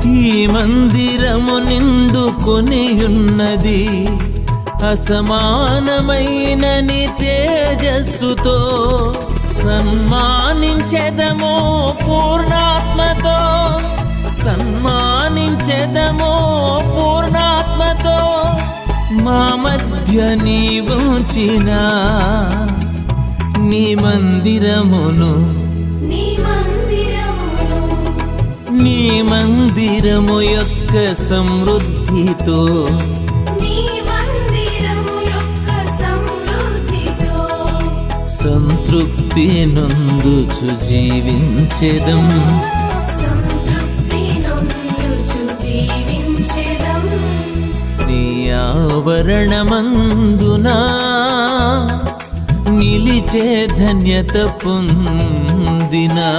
ఈ మందిరము నిండుకొనియున్నది అసమానమైన నీ తేజస్సుతో. సన్మానించెదమో పూర్ణాత్మతో, సన్మానించెదమో పూర్ణాత్మతో. మా మధ్య నీవుంచిన నీ మందిరమును, నీ మందిరము యొక్క సమృద్ధితో, సంతృప్తి నొందుచు జీవించెదం. నీ ఆవరణమందునా నిలిచే ధన్యత పొందినా